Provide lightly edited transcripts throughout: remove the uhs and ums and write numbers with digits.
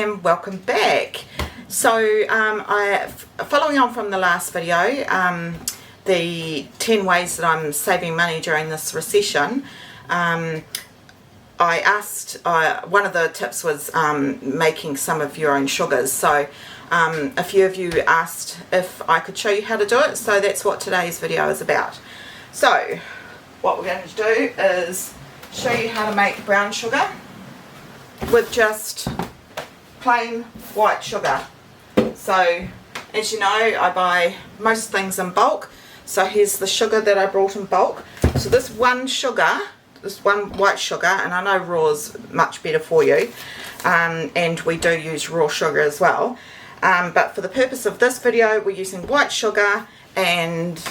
and welcome back. So following on from the last video, the 10 ways that I'm saving money during this recession, I asked, one of the tips was making some of your own sugars. So a few of you asked if I could show you how to do it, so that's what today's video is about. So what we're going to do is show you how to make brown sugar with just plain white sugar. So as you know, I buy most things in bulk. So here's the sugar that I brought in bulk. So this one white sugar, and I know raw's much better for you, and we do use raw sugar as well, but for the purpose of this video we're using white sugar and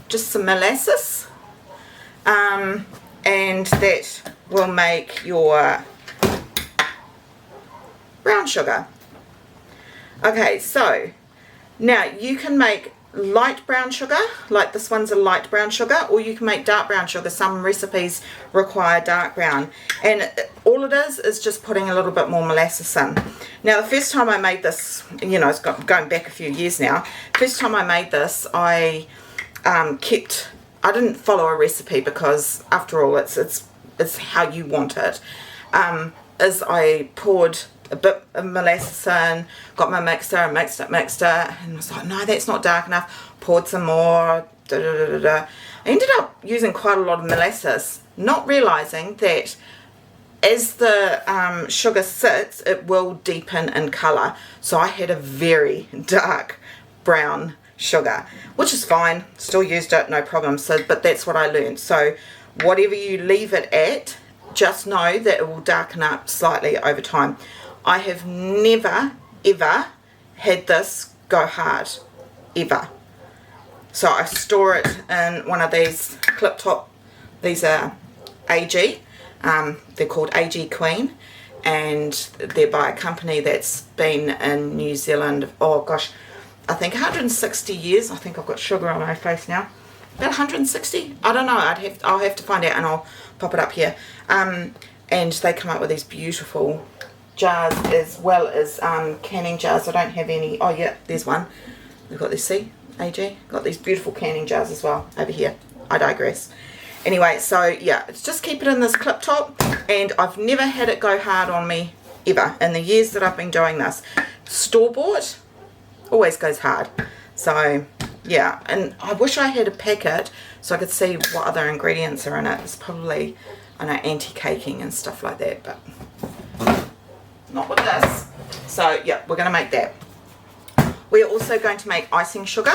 just some molasses, and that will make your brown sugar. Okay, so now you can make light brown sugar, like this one's a light brown sugar, or you can make dark brown sugar. Some recipes require dark brown, and all it is just putting a little bit more molasses in. Now the first time I made this, you know, it's going back a few years now, first time I made this I didn't follow a recipe, because after all it's how you want it. Is I poured a bit of molasses in, got my mixer and mixed it, and I was like, no, that's not dark enough. Poured some more, I ended up using quite a lot of molasses, not realizing that as the sugar sits it will deepen in color. So I had a very dark brown sugar, which is fine, still used it, no problem. So, but that's what I learned. So whatever you leave it at, just know that it will darken up slightly over time. I have never ever had this go hard, ever. So I store it in one of these clip top, these are AG, they're called AG Queen, and they're by a company that's been in New Zealand, oh gosh, I think 160 years. I think I've got sugar on my face now. About 160? I don't know. I'll have to find out, and I'll pop it up here. And they come up with these beautiful jars, as well as canning jars. I don't have any. Oh yeah, there's one. We've got this, see, AG. Got these beautiful canning jars as well over here. I digress. Anyway, so yeah, just keep it in this clip top, and I've never had it go hard on me ever in the years that I've been doing this. Store-bought always goes hard. So yeah, and I wish I had a packet so I could see what other ingredients are in it. It's probably, I know, anti-caking and stuff like that, but not with this. So yeah, we're going to make that. We're also going to make icing sugar.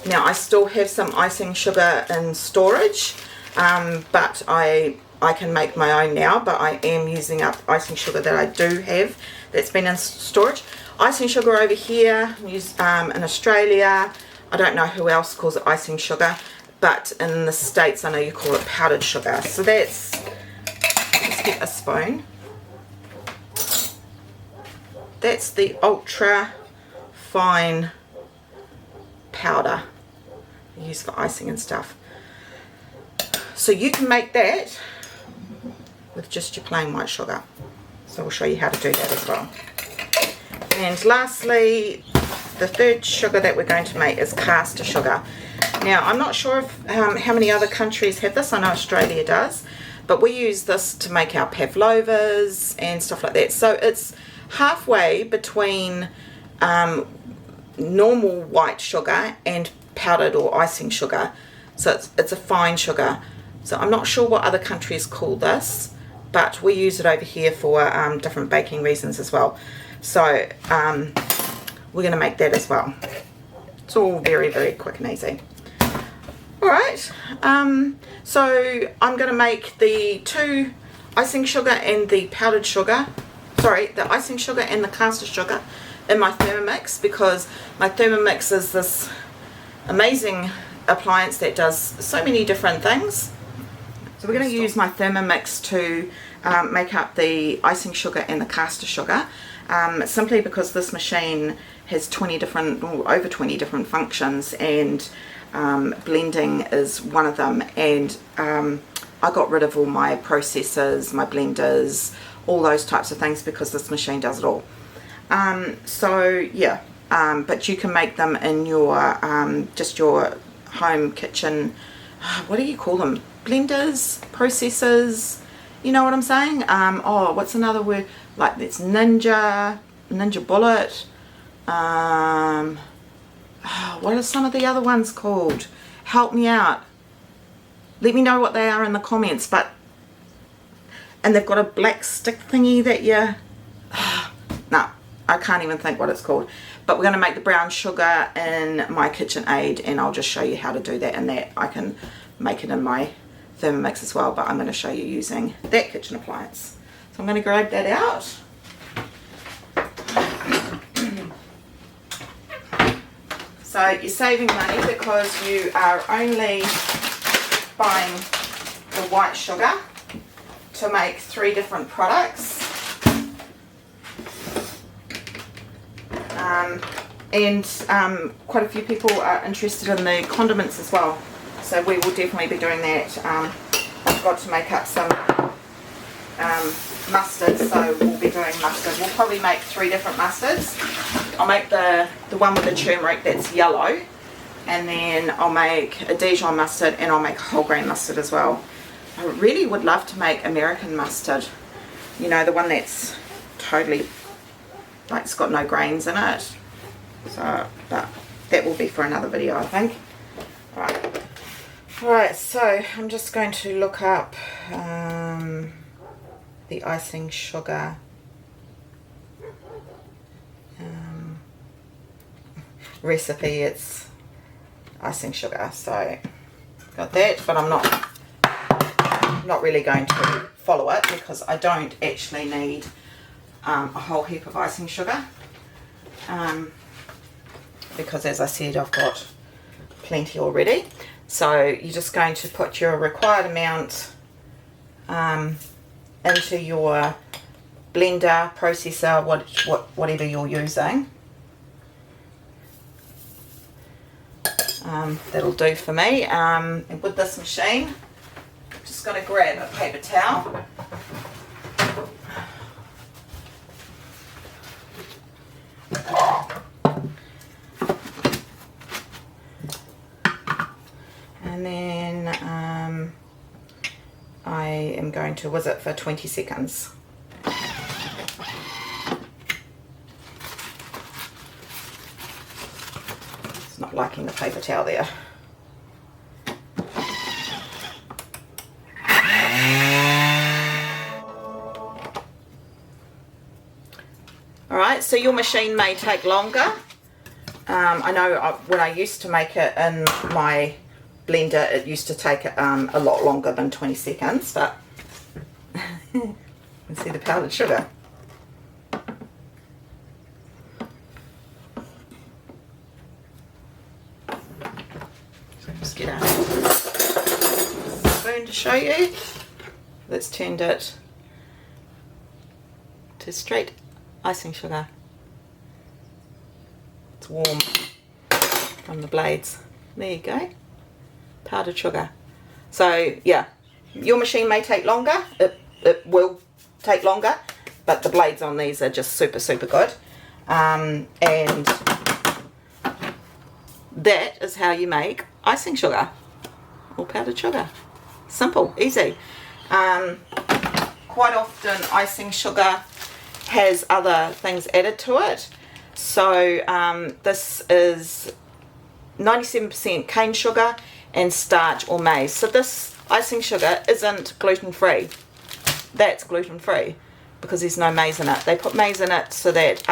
Now I still have some icing sugar in storage, but I can make my own now, but I am using up icing sugar that I do have that's been in storage. Icing sugar over here, used in Australia. I don't know who else calls it icing sugar, but in the States I know you call it powdered sugar. So that's, let's get a spoon. That's the ultra fine powder used for icing and stuff. So you can make that with just your plain white sugar. So we'll show you how to do that as well. And lastly, the third sugar that we're going to make is castor sugar. Now I'm not sure if, how many other countries have this. I know Australia does, but we use this to make our pavlovas and stuff like that. So it's halfway between normal white sugar and powdered or icing sugar. So it's a fine sugar. So I'm not sure what other countries call this, but we use it over here for different baking reasons as well. So we're going to make that as well. It's all very, very quick and easy. Alright, so I'm going to make the two icing sugar and the powdered sugar, sorry, the icing sugar and the castor sugar in my Thermomix, because my Thermomix is this amazing appliance that does so many different things. So we're going to use my Thermomix to make up the icing sugar and the castor sugar, simply because this machine has 20 different, or over 20 different functions, and blending is one of them, and I got rid of all my processors, my blenders, all those types of things, because this machine does it all. So yeah, but you can make them in your just your home kitchen, what do you call them, blenders, processors, you know what I'm saying. Oh, what's another word, like it's Ninja Bullet, what are some of the other ones called? Help me out, let me know what they are in the comments. But and they've got a black stick thingy that you no, I can't even think what it's called. But we're going to make the brown sugar in my KitchenAid, and I'll just show you how to do that. And that I can make it in my Thermomix as well, but I'm going to show you using that kitchen appliance. So I'm going to grab that out. So you're saving money because you are only buying the white sugar to make 3 different products. And quite a few people are interested in the condiments as well, so we will definitely be doing that. I forgot to make up some mustard, so we'll be doing mustard. We'll probably make 3 different mustards. I'll make the one with the turmeric that's yellow, and then I'll make a Dijon mustard, and I'll make a whole grain mustard as well. I really would love to make American mustard, you know, the one that's totally, like, it's got no grains in it. So, but that will be for another video, I think. Alright, so I'm just going to look up the icing sugar recipe. It's icing sugar, so got that, but I'm not really going to follow it because I don't actually need a whole heap of icing sugar, because as I said, I've got plenty already. So you're just going to put your required amount into your blender, processor, whatever you're using. That'll do for me. And with this machine, I'm just going to grab a paper towel. And then I am going to whiz it for 20 seconds. It's not liking the paper towel there. Alright, so your machine may take longer. I know when I used to make it in my blender, it used to take a lot longer than 20 seconds, but you can see the powdered sugar. So just get a spoon to show you. Let's turned it to straight icing sugar. It's warm from the blades. There you go. Powdered sugar. So yeah, your machine may take longer, it will take longer, but the blades on these are just super good. And that is how you make icing sugar or powdered sugar. Simple, easy. Quite often icing sugar has other things added to it. So this is 97% cane sugar and starch or maize. So this icing sugar isn't gluten-free. That's gluten-free because there's no maize in it. They put maize in it so that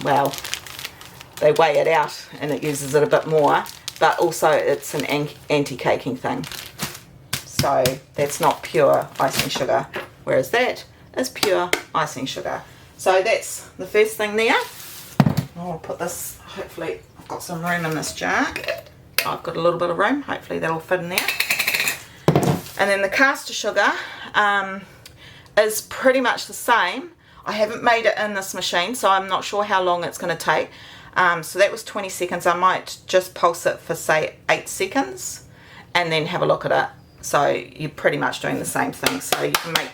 well, they weigh it out and it uses it a bit more, but also it's an anti-caking thing. So that's not pure icing sugar, whereas that is pure icing sugar. So that's the first thing there. I'll put this, hopefully I've got some room in this jar. I've got a little bit of room, hopefully that'll fit in there. And then the castor sugar is pretty much the same. I haven't made it in this machine, so I'm not sure how long it's going to take. So that was 20 seconds. I might just pulse it for say 8 seconds and then have a look at it. So you're pretty much doing the same thing. So you can make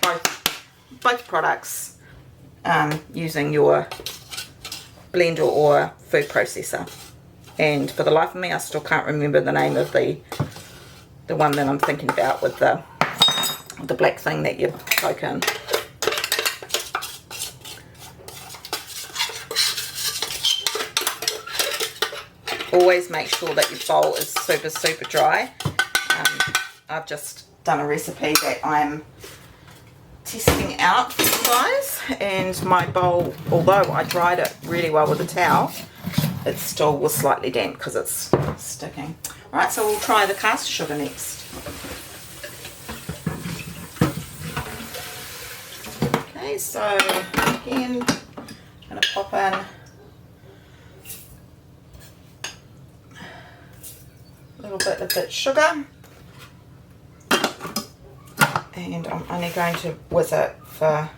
both products using your blender or food processor. And for the life of me, I still can't remember the name of the one that I'm thinking about with the black thing that you poke in. Always make sure that your bowl is super dry. I've just done a recipe that I'm testing out for you guys, and my bowl, although I dried it really well with a towel, it still was slightly damp because it's sticking. Right, so we'll try the castor sugar next. Okay, so again, I'm going to pop in a little bit of that sugar, and I'm only going to whiz it for,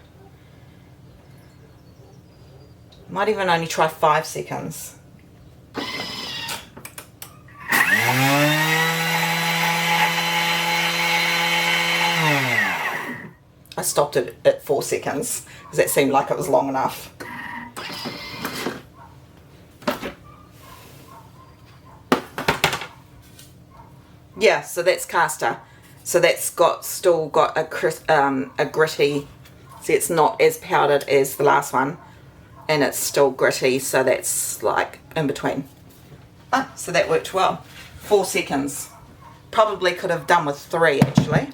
might even only try 5 seconds. I stopped it at 4 seconds because that seemed like it was long enough. Yeah, so that's castor. So that's still got a gritty. See, it's not as powdered as the last one, and it's still gritty. So that's like in between. So that worked well. 4 seconds. Probably could have done with 3 actually.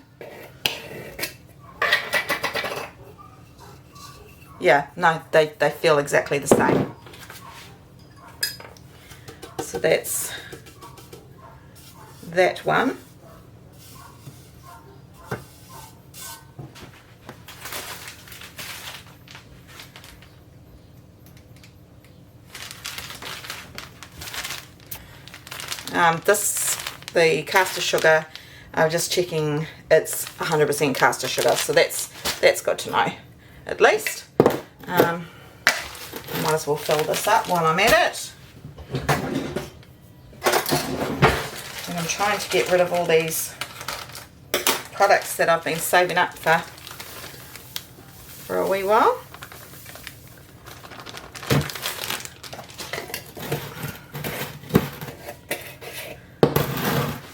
Yeah, no, they feel exactly the same. So that's that one. The castor sugar, I'm just checking it's 100% castor sugar, so that's good to know, at least. I might as well fill this up while I'm at it. And I'm trying to get rid of all these products that I've been saving up for a wee while.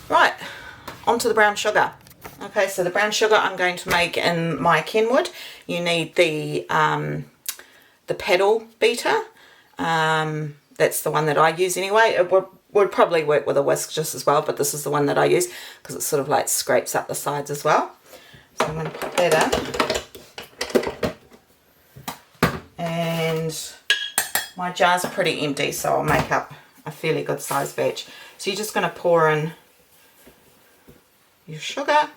Right, onto the brown sugar. Okay, so the brown sugar I'm going to make in my Kenwood. You need the paddle beater. That's the one that I use anyway. It would probably work with a whisk just as well, but this is the one that I use because it sort of like scrapes up the sides as well. So I'm going to put that in. And my jars are pretty empty, so I'll make up a fairly good sized batch. So you're just going to pour in your sugar.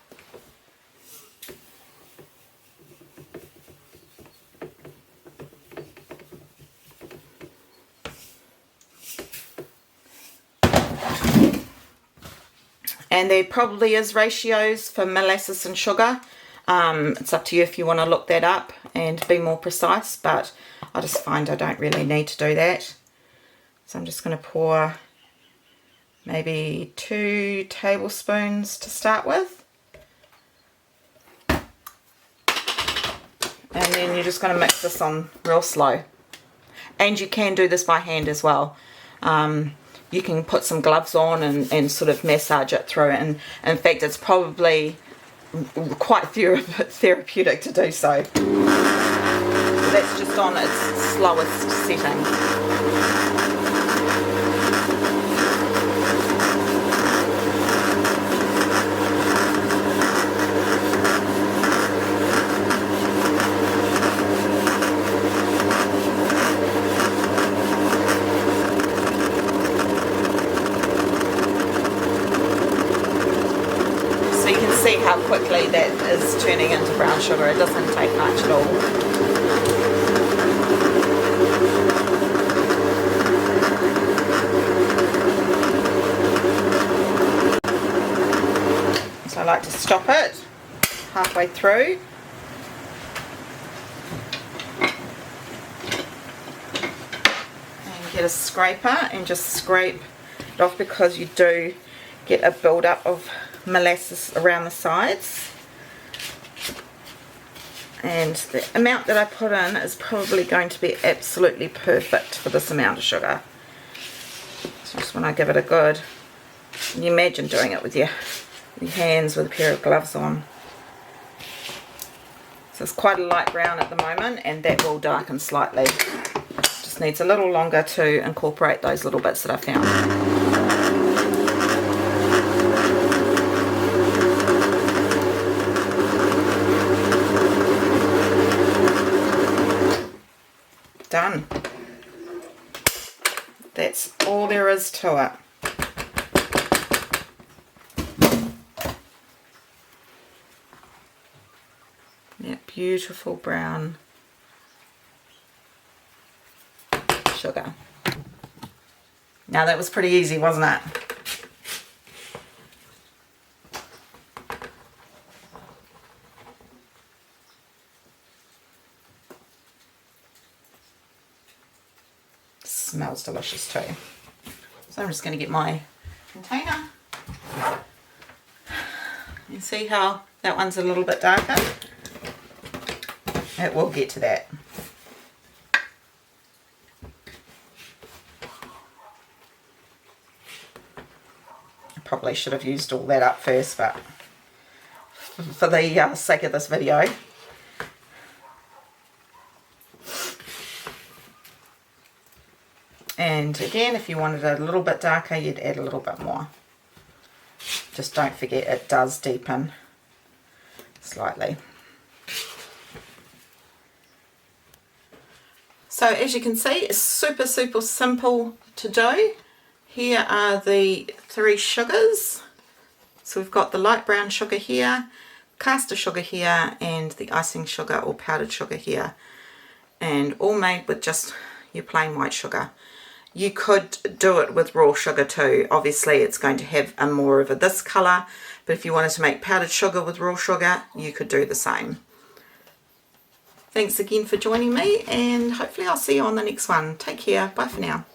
And there probably is ratios for molasses and sugar. It's up to you if you want to look that up and be more precise, but I just find I don't really need to do that. So I'm just going to pour maybe 2 tablespoons to start with. And then you're just going to mix this on real slow. And you can do this by hand as well. You can put some gloves on and sort of massage it through. And in fact, it's probably quite therapeutic to do so. That's just on its slowest setting. See how quickly that is turning into brown sugar. It doesn't take much at all. So I like to stop it halfway through. And get a scraper and just scrape it off, because you do get a build-up of molasses around the sides. And the amount that I put in is probably going to be absolutely perfect for this amount of sugar. So just when I give it a good, can you imagine doing it with your hands with a pair of gloves on? So it's quite a light brown at the moment, and that will darken slightly. Just needs a little longer to incorporate those little bits that I found. Done. That's all there is to it. Yeah, beautiful brown sugar. Now that was pretty easy, wasn't it? Smells delicious too. So I'm just going to get my container. You see how that one's a little bit darker? It will get to that. I probably should have used all that up first, but for the sake of this video. And again, if you wanted it a little bit darker, you'd add a little bit more. Just don't forget it does deepen slightly. So as you can see, it's super simple to do. Here are the 3 sugars. So we've got the light brown sugar here, castor sugar here, and the icing sugar or powdered sugar here. And all made with just your plain white sugar. You could do it with raw sugar too. Obviously it's going to have a more of this colour, but if you wanted to make powdered sugar with raw sugar, you could do the same. Thanks again for joining me, and hopefully I'll see you on the next one. Take care. Bye for now.